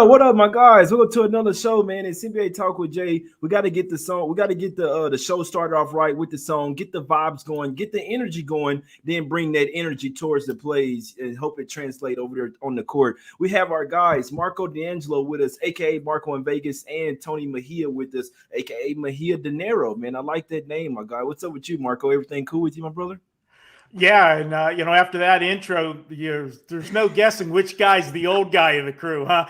What up, my guys? Welcome to another show, man. It's NBA Talk with Jay. We got to get the song. We got to get the show started off right with the song. Get the vibes going. Get the energy going. Then bring that energy towards the plays and hope it translates over there on the court. We have our guys, Marco D'Angelo with us, aka Marco in Vegas, and Tony Mejia with us, aka Mejia Dinero. Man, I like that name, my guy. What's up with you, Marco? Everything cool with you, my brother? Yeah, and after that intro, there's no guessing which guy's the old guy in the crew, huh?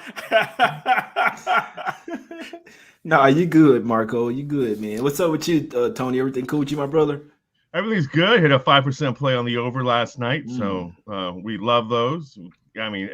Nah, you good, Marco. You good, man. What's up with you, Tony? Everything cool with you, my brother? Everything's good. Hit a 5% play on the over last night, so we love those. I mean,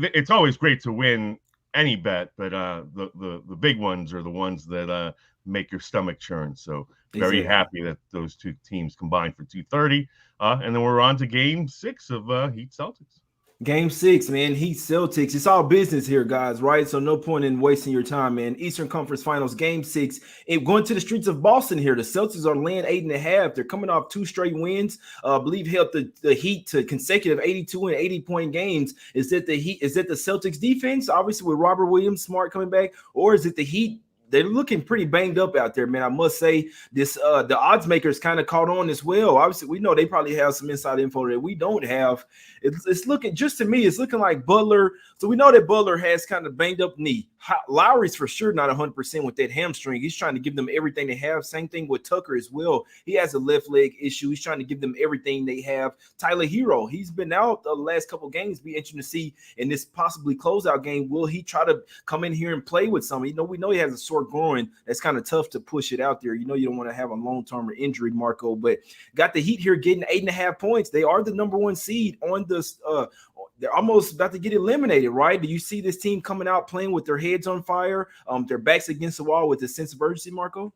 it's always great to win any bet, but the big ones are the ones that make your stomach churn. So very happy that those two teams combined for 230. And then we're on to game 6 of Heat Celtics. Game 6, man. Heat Celtics. It's all business here, guys, right? So no point in wasting your time, man. Eastern Conference Finals, game 6. And going to the streets of Boston here. The Celtics are laying 8.5. They're coming off 2 straight wins. I believe helped the Heat to consecutive 82 and 80-point games. Is that the Heat? Is that the Celtics defense? Obviously with Robert Williams, Smart coming back, or is it the Heat? They're looking pretty banged up out there, man. I must say this, the odds makers kind of caught on as well. Obviously, we know they probably have some inside info that we don't have. It's looking, just to me, it's looking like Butler. So we know that Butler has kind of banged up knee. Lowry's for sure not 100% with that hamstring. He's trying to give them everything they have. Same thing with Tucker as well. He has a left leg issue. He's trying to give them everything they have. Tyler Hero, he's been out the last couple games. Be interesting to see in this possibly closeout game. Will he try to come in here and play with something? We know he has a sore groin. That's kind of tough to push it out there. You don't want to have a long-term injury, Marco. But got the Heat here getting 8.5 points. They are the number 1 seed on this. They're almost about to get eliminated, right? Do you see this team coming out playing with their heads on fire, their backs against the wall with a sense of urgency, Marco?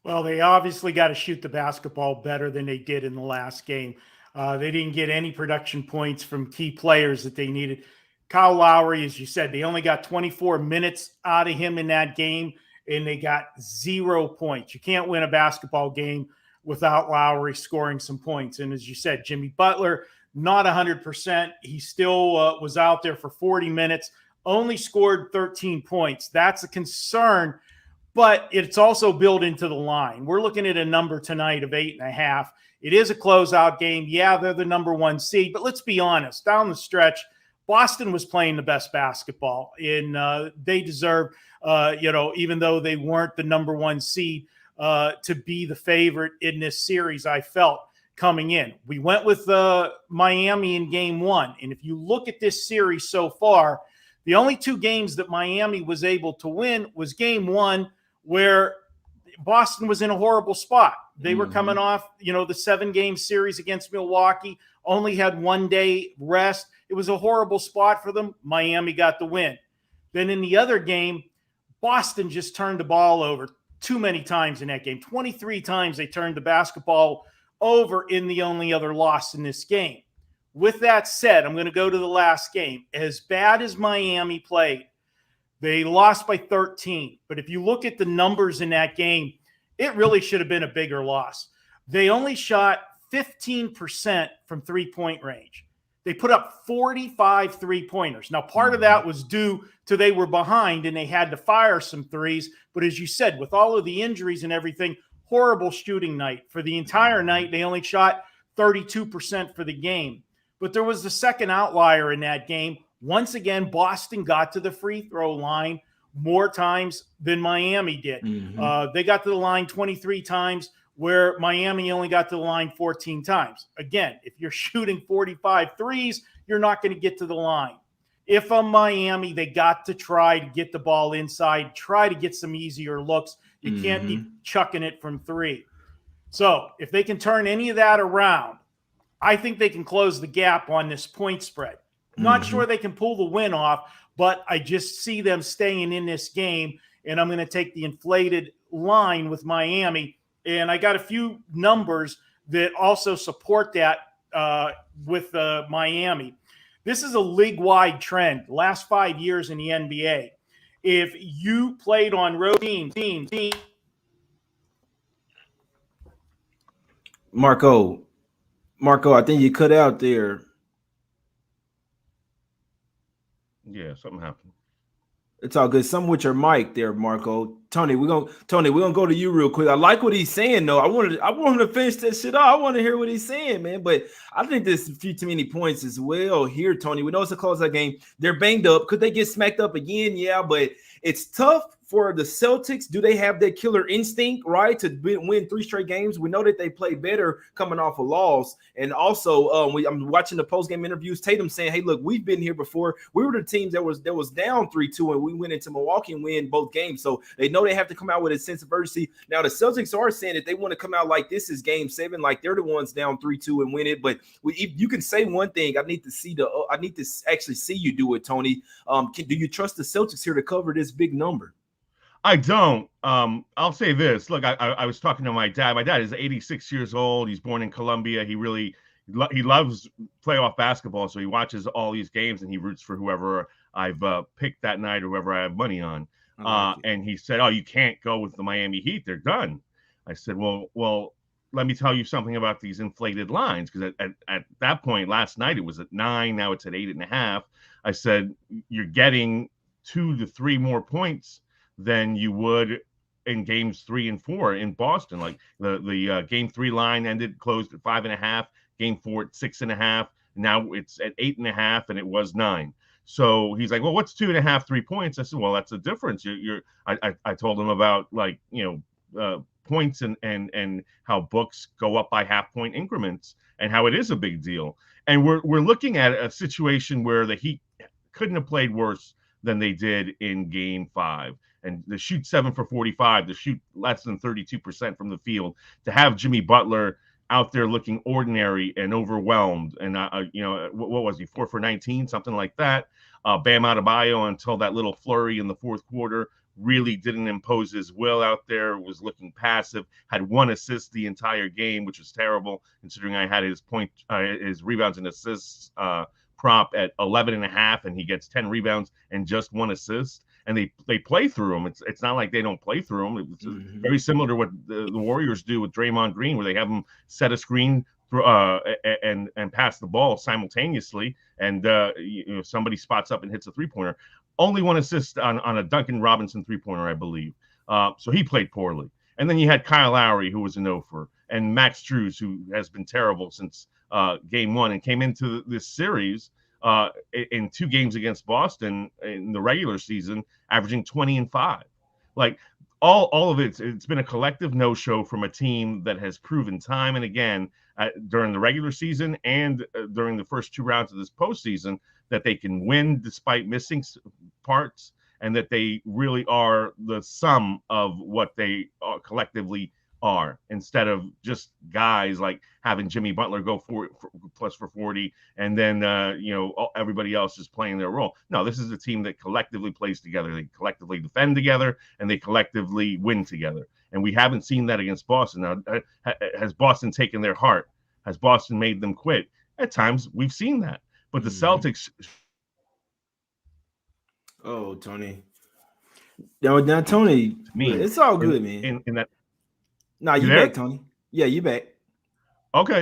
Well, they obviously got to shoot the basketball better than they did in the last game. They didn't get any production points from key players that they needed. Kyle Lowry, as you said, they only got 24 minutes out of him in that game, and they got 0 points. You can't win a basketball game without Lowry scoring some points. And as you said, Jimmy Butler, not 100%. He still was out there for 40 minutes, only scored 13 points. That's a concern, but it's also built into the line. We're looking at a number tonight of 8.5. It is a closeout game. Yeah, they're the number 1 seed, but let's be honest. Down the stretch, Boston was playing the best basketball, and they deserve, even though they weren't the number 1 seed, to be the favorite in this series, I felt, coming in. We went with Miami in game 1, and if you look at this series so far, the only 2 games that Miami was able to win was game 1, where Boston was in a horrible spot. They were coming off, the 7-game series against Milwaukee, only had 1 day rest. It was a horrible spot for them. Miami got the win. Then in the other game, Boston just turned the ball over too many times in that game. 23 times they turned the basketball over in the only other loss in this game. With that said, I'm going to go to the last game. As bad as Miami played, they lost by 13. But if you look at the numbers in that game, it really should have been a bigger loss. They only shot 15% from three-point range. They put up 45 three-pointers. Now, part of that was due to they were behind and they had to fire some threes. But as you said, with all of the injuries and everything, horrible shooting night. For the entire night, they only shot 32% for the game. But there was the second outlier in that game. Once again, Boston got to the free throw line more times than Miami did. They got to the line 23 times, where Miami only got to the line 14 times. Again, if you're shooting 45 threes, you're not going to get to the line. If I'm Miami, they got to try to get the ball inside, try to get some easier looks. You can't be chucking it from 3. So if they can turn any of that around, I think they can close the gap on this point spread. Not sure they can pull the win off, but I just see them staying in this game, and I'm going to take the inflated line with Miami. And I got a few numbers that also support that with Miami. This is a league-wide trend. The last 5 years in the NBA, if you played on road teams. Marco, I think you cut out there. Yeah, something happened. It's all good. Something with your mic there, Marco. Tony, we're gonna go to you real quick. I like what he's saying, though. I want him to finish that shit off. I want to hear what he's saying, man. But I think there's a few too many points as well here, Tony. We know it's a close that game. They're banged up. Could they get smacked up again? Yeah, but it's tough for the Celtics. Do they have that killer instinct, right, to win 3 straight games? We know that they play better coming off a loss. And also, I'm watching the post-game interviews. Tatum saying, hey, look, we've been here before. We were the teams that was down 3-2, and we went into Milwaukee and win both games. So they know they have to come out with a sense of urgency. Now, the Celtics are saying that they want to come out like this is game 7, like they're the ones down 3-2 and win it. But you can say one thing. I need to actually see you do it, Tony. Do you trust the Celtics here to cover this big number? I don't. I'll say this. Look, I was talking to my dad. My dad is 86 years old. He's born in Colombia. He loves playoff basketball, so he watches all these games and he roots for whoever I've picked that night or whoever I have money on. And he said, "Oh, you can't go with the Miami Heat. They're done." I said, "Well, let me tell you something about these inflated lines, because at that point last night it was at 9. Now it's at 8.5. I said, you're getting 2 to 3 more points than you would in games 3 and 4 in Boston. Like the game 3 line closed at 5.5, game 4 at 6.5. Now it's at 8.5, and it was 9. So he's like, well, what's 2.5, 3 points? I said, well, that's the difference. I told him about, like, points and how books go up by half-point increments and how it is a big deal. And we're looking at a situation where the Heat couldn't have played worse than they did in game 5. And to shoot 7 for 45, to shoot less than 32% from the field, to have Jimmy Butler out there looking ordinary and overwhelmed. And, what was he, 4 for 19, something like that. Bam Adebayo, until that little flurry in the fourth quarter, really didn't impose his will out there, was looking passive, had 1 assist the entire game, which was terrible, considering I had his rebounds and assists prop at 11.5, and he gets 10 rebounds and just 1 assist. And they play through him. It's not like they don't play through him. It's very similar to what the Warriors do with Draymond Green, where they have him set a screen and pass the ball simultaneously, and somebody spots up and hits a 3-pointer. Only 1 assist on a Duncan Robinson 3-pointer, I believe. So he played poorly. And then you had Kyle Lowry, who was an offer, and Max Strus, who has been terrible since game 1 and came into this series in 2 games against Boston in the regular season, averaging 20 and 5. Like, all of it's been a collective no-show from a team that has proven time and again during the regular season and during the first 2 rounds of this postseason that they can win despite missing parts, and that they really are the sum of what they collectively are, instead of just guys like having Jimmy Butler go plus for 40 and then everybody else is playing their role. No, this is a team that collectively plays together. They collectively defend together, and they collectively win together. And we haven't seen that against Boston. Now, has Boston taken their heart? Has Boston made them quit? At times we've seen that. But the Celtics. Oh, Tony. Now, Tony, it's all good, man. In that. No, you back, Tony. Yeah, you back. Okay,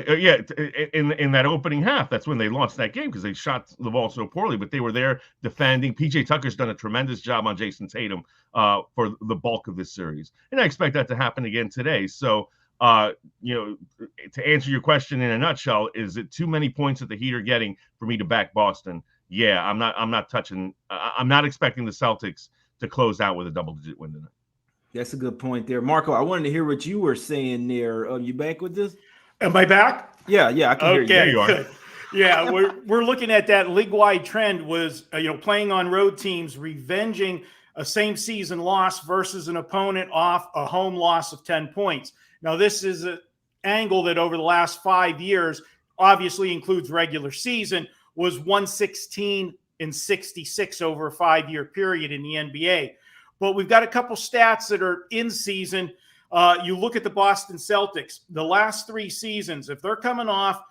in that opening half, that's when they lost that game, because they shot the ball so poorly. But they were there defending. PJ Tucker's done a tremendous job on Jason Tatum for the bulk of this series, and I expect that to happen again today. So, to answer your question in a nutshell, is it too many points that the Heat are getting for me to back Boston? Yeah, I'm not touching. I'm not expecting the Celtics to close out with a double-digit win tonight. That's a good point there, Marco. I wanted to hear what you were saying there. You back with this? Am I back? Yeah, I can hear you. There you are. Good. Yeah, we're looking at that league-wide trend was playing on road teams, revenging a same season loss versus an opponent off a home loss of 10 points. Now, this is an angle that over the last 5 years, obviously includes regular season, was 116 and 66 over a 5-year period in the NBA. But we've got a couple stats that are in season. You look at the Boston Celtics, the last 3 seasons, if they're coming off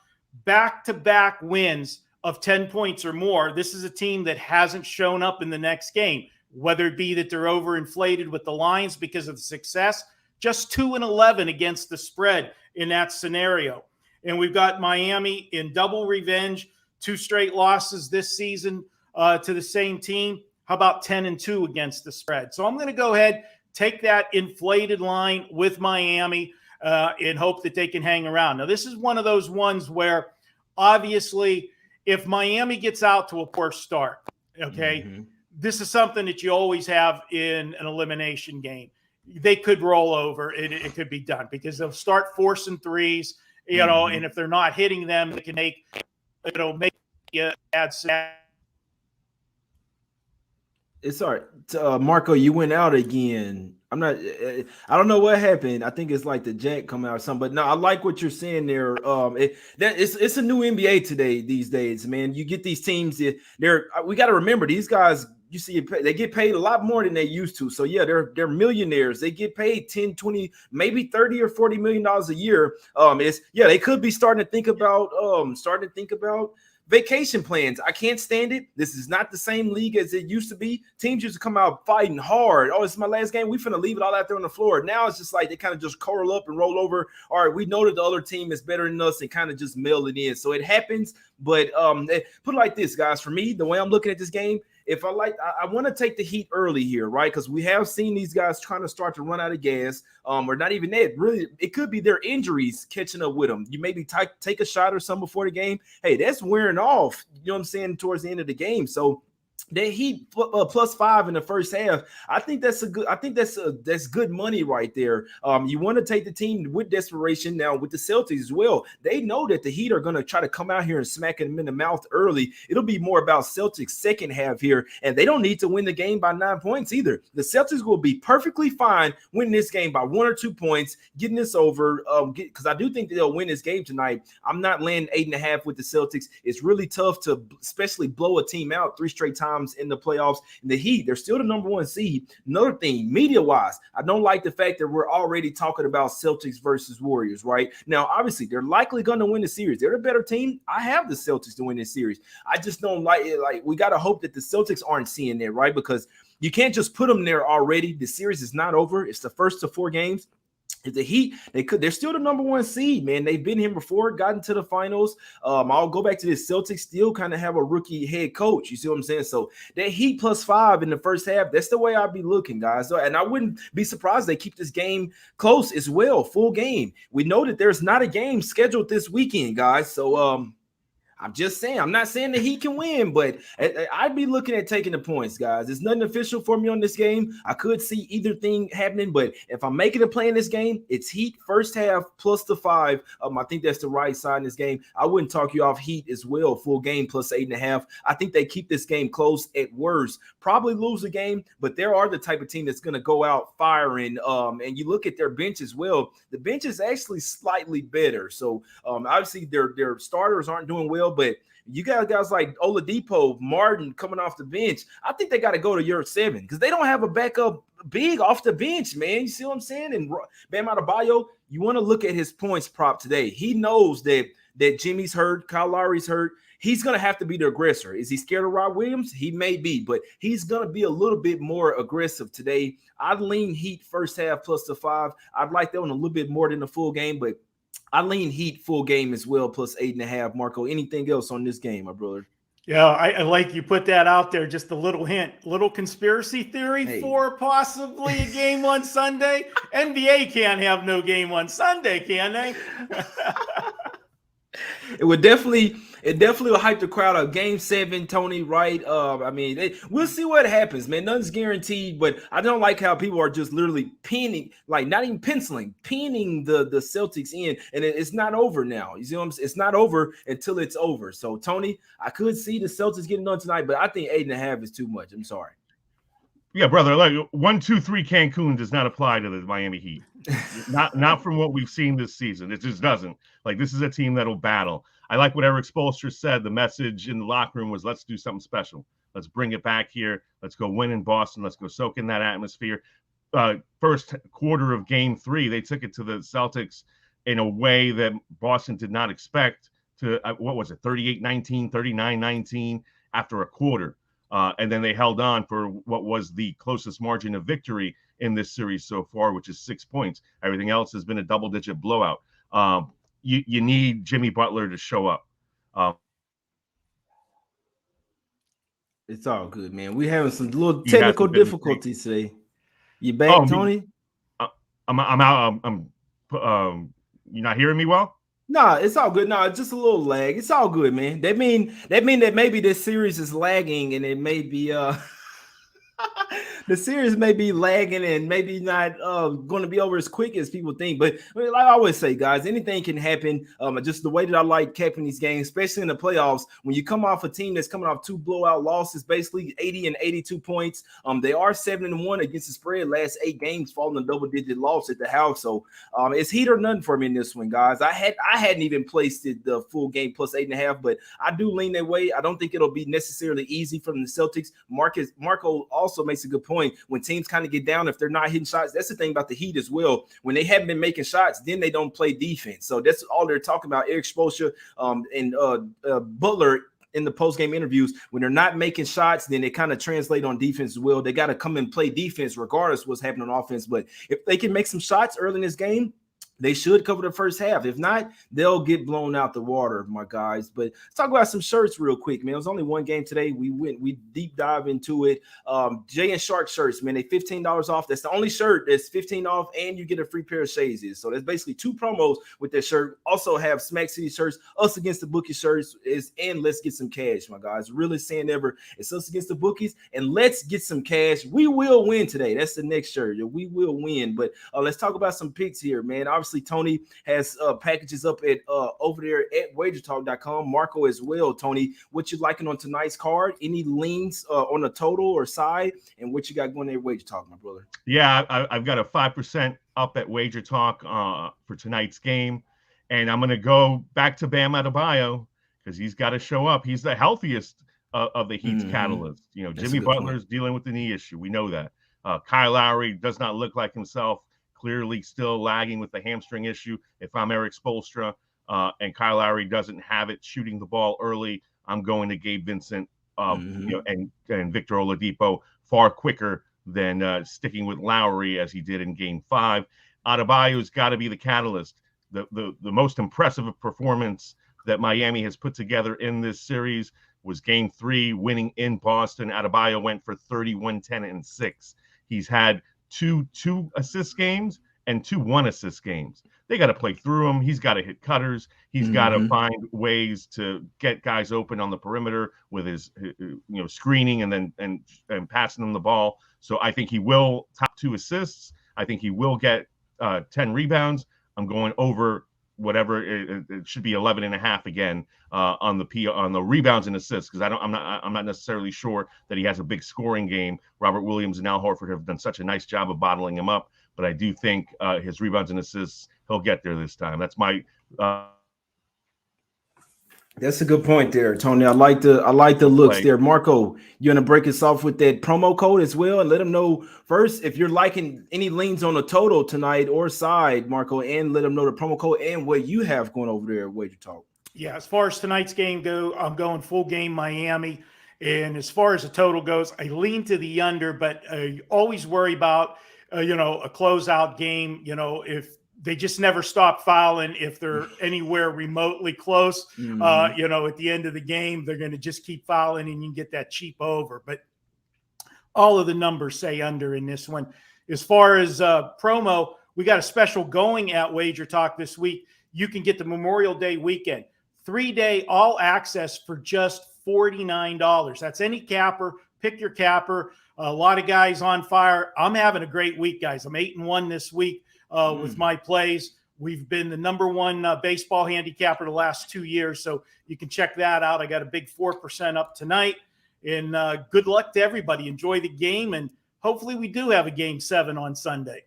back-to-back wins of 10 points or more, this is a team that hasn't shown up in the next game. whether it be that they're overinflated with the lines because of the success. Just 2-11 against the spread in that scenario. And we've got Miami in double revenge, 2 straight losses this season to the same team. How about 10-2 against the spread? So I'm going to go ahead, take that inflated line with Miami and hope that they can hang around. Now, this is one of those ones where obviously if Miami gets out to a poor start, okay, this is something that you always have in an elimination game. They could roll over. It could be done because they'll start forcing threes, you know, and if they're not hitting them, it can make, it'll make you add. It's all right. Marco, you went out again. I'm not. I don't know what happened. I think it's like the jack coming out or something. But no, I like what you're saying there. It's a new NBA today these days, man. You get these teams. We got to remember these guys. You see, they get paid a lot more than they used to. So yeah, they're millionaires. They get paid 10, 20, maybe 30 or 40 million dollars a year. They could be starting to think about vacation plans. I can't stand it. This is not the same league as it used to be. Teams used to come out fighting hard. Oh, it's my last game. We finna leave it all out there on the floor. Now it's just like they kind of just curl up and roll over. All right, we know that the other team is better than us and kind of just mail it in. So it happens. But put it like this, guys. For me, the way I'm looking at this game, I want to take the Heat early here, right? Because we have seen these guys trying to start to run out of gas, or not even that. Really, it could be their injuries catching up with them. You maybe take a shot or something before the game. Hey, that's wearing off. You know what I'm saying? Towards the end of the game, so. That Heat +5 in the first half. I think that's good money right there. You want to take the team with desperation. Now with the Celtics as well, they know that the Heat are going to try to come out here and smack them in the mouth early. It'll be more about Celtics second half here, and they don't need to win the game by 9 points either. The Celtics will be perfectly fine winning this game by 1 or 2 points, getting this over. Because I do think that they'll win this game tonight. I'm not laying 8.5 with the Celtics. It's really tough to especially blow a team out 3 straight times in the playoffs. And the Heat, they're still the number 1 seed. Another thing, media-wise, I don't like the fact that we're already talking about Celtics versus Warriors, right? Now, obviously, they're likely going to win the series. They're a better team. I have the Celtics to win this series. I just don't like it. Like, we got to hope that the Celtics aren't seeing that, right? Because you can't just put them there already. The series is not over. It's the first of 4 games. The Heat, they're still the number 1 seed, man. They've been here before, gotten to the finals. I'll go back to this. Celtics still kind of have a rookie head coach. You see what I'm saying? So that Heat +5 in the first half, that's the way I'd be looking, guys. So, and I wouldn't be surprised they keep this game close as well, full game. We know that there's not a game scheduled this weekend, guys. So I'm just saying, I'm not saying that he can win, but I'd be looking at taking the points, guys. There's nothing official for me on this game. I could see either thing happening, but if I'm making a play in this game, it's Heat first half +5. I think that's the right side in this game. I wouldn't talk you off Heat as well, full game +8.5. I think they keep this game close at worst. Probably lose the game, but they are the type of team that's going to go out firing. And you look at their bench as well. The bench is actually slightly better. So obviously their starters aren't doing well. But you got guys like Oladipo, Martin coming off the bench. I think they got to go to year 7 because they don't have a backup big off the bench, man. You see what I'm saying? And Bam Adebayo, you want to look at his points prop today. He knows that Jimmy's hurt, Kyle Lowry's hurt. He's going to have to be the aggressor. Is he scared of Rob Williams? He may be, but he's going to be a little bit more aggressive today. I'd lean Heat first half +5. I'd like that one a little bit more than the full game, but I lean Heat full game as well, +8.5. Marco, anything else on this game, my brother? Yeah, I like you put that out there. Just a little hint, little conspiracy theory for possibly a game on Sunday. NBA can't have no game on Sunday, can they? It definitely will hype the crowd up. Game 7, Tony, right? We'll see what happens, man. Nothing's guaranteed, but I don't like how people are just literally pinning, like not even penciling, pinning the Celtics in, and it's not over now. You see what I'm saying? It's not over until it's over. So, Tony, I could see the Celtics getting done tonight, but I think 8.5 is too much. I'm sorry. Yeah, brother. Like 1, 2, 3 Cancun does not apply to the Miami Heat. not from what we've seen this season. It just doesn't. Like, this is a team that'll battle. I like what Eric Spoelstra said. The message in the locker room was, let's do something special. Let's bring it back here. Let's go win in Boston. Let's go soak in that atmosphere. First quarter of game 3, they took it to the Celtics in a way that Boston did not expect to, 38-19, 39-19 after a quarter. And then they held on for what was the closest margin of victory in this series so far, which is 6 points. Everything else has been a double-digit blowout. You need Jimmy Butler to show up. It's all good, man. We're having some little He hasn't technical been difficulties today. You back, Tony? I'm out. You're not hearing me well? Nah, it's all good. Nah, just a little lag. It's all good, man. That mean that maybe this series is lagging and it may be the series may be lagging and maybe not going to be over as quick as people think. But like I always say, guys, anything can happen. Just the way that I like capping these games, especially in the playoffs, when you come off a team that's coming off 2 blowout losses, basically 80 and 82 points. They are 7-1 against the spread. Last 8 games falling a double-digit loss at the house. So it's heat or nothing for me in this one, guys. I hadn't even placed it the full game plus 8.5, but I do lean that way. I don't think it'll be necessarily easy from the Celtics. Marco also makes a good point. When teams kind of get down, if they're not hitting shots, that's the thing about the Heat as well. When they haven't been making shots, then they don't play defense. So that's all they're talking about. Eric Spoelstra and Butler in the post-game interviews, when they're not making shots, then they kind of translate on defense as well. They got to come and play defense regardless of what's happening on offense. But if they can make some shots early in this game, they should cover the first half. If not, they'll get blown out the water, my guys. But let's talk about some shirts real quick, man. It was only one game today. We deep dive into it. Jay and Shark shirts, man. They $15 off. That's the only shirt that's 15 off, and you get a free pair of shades. So that's basically 2 promos with that shirt. Also have Smack City shirts, Us Against the Bookies shirts, and Let's Get Some Cash, my guys. Really saying ever, it's Us Against the Bookies, and let's get some cash. We will win today. That's the next shirt. We will win. But let's talk about some picks here, man. Obviously, Tony has packages up at over there at wagertalk.com. Marco as well. Tony, what you liking on tonight's card? Any leans on the total or side? And what you got going there at Wager Talk, my brother? Yeah, I've got a 5% up at Wager Talk for tonight's game. And I'm going to go back to Bam Adebayo because he's got to show up. He's the healthiest of the Heat's catalyst. You know, Jimmy Butler's dealing with the knee issue. We know that. Kyle Lowry does not look like himself. Clearly still lagging with the hamstring issue. If I'm Eric Spoelstra and Kyle Lowry doesn't have it shooting the ball early, I'm going to Gabe Vincent and Victor Oladipo far quicker than sticking with Lowry as he did in Game 5. Adebayo's got to be the catalyst. The most impressive performance that Miami has put together in this series was Game 3, winning in Boston. Adebayo went for 31, 10, and 6. He's had two assist games and 2 1-assist games. They got to play through him. He's got to hit cutters. He's got to find ways to get guys open on the perimeter with his screening and passing them the ball. So I think he will top 2 assists. I think he will get 10 rebounds. I'm going over whatever it should be 11.5 again on the rebounds and assists because I'm not necessarily sure that he has a big scoring game. Robert Williams and Al Horford have done such a nice job of bottling him up, but I do think his rebounds and assists he'll get there this time. That's my. That's a good point there, Tony. I like the looks there. Marco, you want to break us off with that promo code as well and let them know first if you're liking any leans on the total tonight or side, Marco, and let them know the promo code and what you have going over there at Wager Talk. Yeah, as far as tonight's game go, I'm going full game Miami. And as far as the total goes, I lean to the under, but I always worry about, a closeout game, if they just never stop fouling. If they're anywhere remotely close, at the end of the game, they're going to just keep fouling and you can get that cheap over. But all of the numbers say under in this one. As far as promo, we got a special going at Wager Talk this week. You can get the Memorial Day weekend, 3-day all access for just $49. That's any capper. Pick your capper. A lot of guys on fire. I'm having a great week, guys. I'm 8-1 this week. With my plays. We've been the number 1 baseball handicapper the last 2 years, so you can check that out. I got a big 4% up tonight, and good luck to everybody. Enjoy the game, and hopefully we do have a Game 7 on Sunday.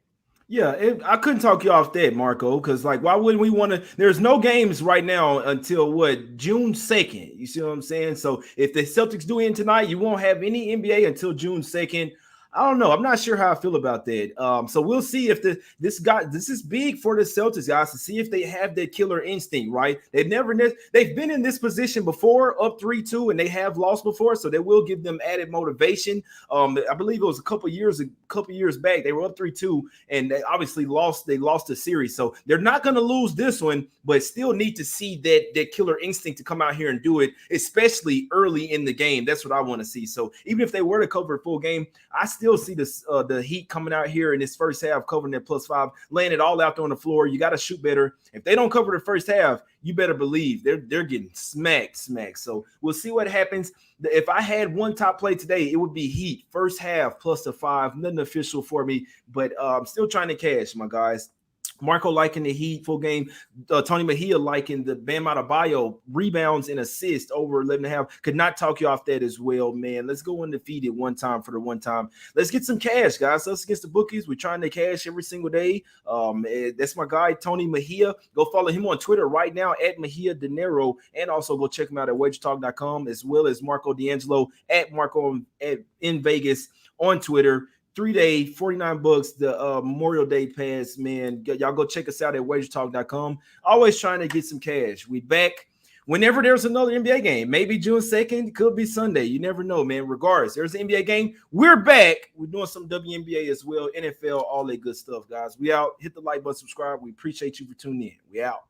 Yeah, I couldn't talk you off that, Marco, because why wouldn't we want to? There's no games right now until June 2nd. You see what I'm saying? So if the Celtics do end tonight, you won't have any NBA until June 2nd. I don't know. I'm not sure how I feel about that. So we'll see if this is big for the Celtics guys to see if they have that killer instinct, right? They've been in this position before, up 3-2, and they have lost before, so they will give them added motivation. I believe it was a couple years back. They were up 3-2, and they obviously lost. They lost the series, so they're not going to lose this one, but still need to see that killer instinct to come out here and do it, especially early in the game. That's what I want to see. So even if they were to cover a full game, I still see this the Heat coming out here in this first half, covering that +5, laying it all out there on the floor. You got to shoot better. If they don't cover the first half, you better believe they're getting smacked. So we'll see what happens. If I had one top play today, it would be Heat first half +5. Nothing official for me, but I'm still trying to cash, my guys. Marco liking the Heat full game. Tony Mejia liking the Bam Adebayo rebounds and assists over 11.5. Could not talk you off that as well, man. Let's go undefeated one time for the one time. Let's get some cash, guys. Us against the bookies. We're trying to cash every single day. That's my guy, Tony Mejia. Go follow him on Twitter right now at Mejia Dinero, and also go check him out at WagerTalk.com, as well as Marco D'Angelo at Marco in Vegas on Twitter. 3-day, $49, the Memorial Day pass, man. Y'all go check us out at wagertalk.com. Always trying to get some cash. We back whenever there's another NBA game. Maybe June 2nd, could be Sunday. You never know, man. Regardless, there's an NBA game. We're back. We're doing some WNBA as well, NFL, all that good stuff, guys. We out. Hit the like button, subscribe. We appreciate you for tuning in. We out.